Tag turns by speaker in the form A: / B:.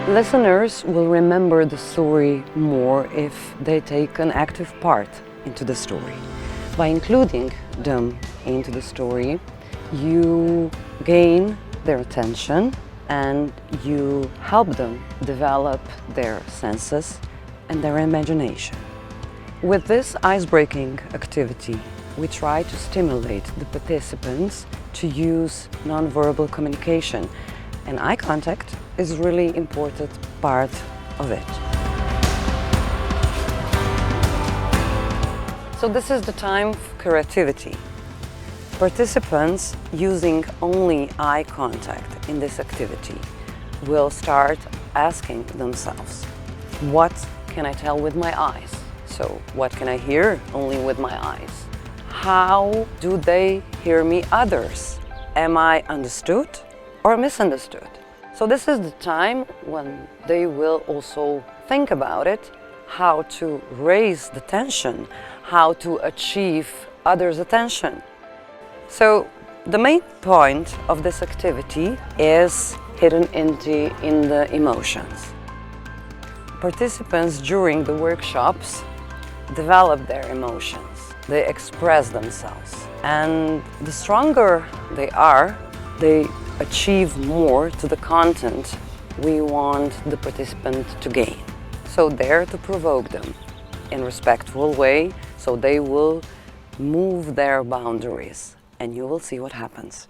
A: Listeners will remember the story more if they take an active part into the story. By including them into the story, you gain their attention and you help them develop their senses and their imagination. With this ice-breaking activity, we try to stimulate the participants to use non-verbal communication, and eye contact is a really important part of it. So this is the time for creativity. Participants using only eye contact in this activity will start asking themselves, what can I tell with my eyes? So what can I hear only with my eyes? How do they hear me others? Am I understood or misunderstood? So this is the time when they will also think about it, how to raise the tension, how to achieve others' attention. So the main point of this activity is hidden in the emotions. Participants during the workshops develop their emotions. They express themselves. And the stronger they are, they achieve more to the content we want the participant to gain. So dare to provoke them in a respectful way, so they will move their boundaries, and you will see what happens.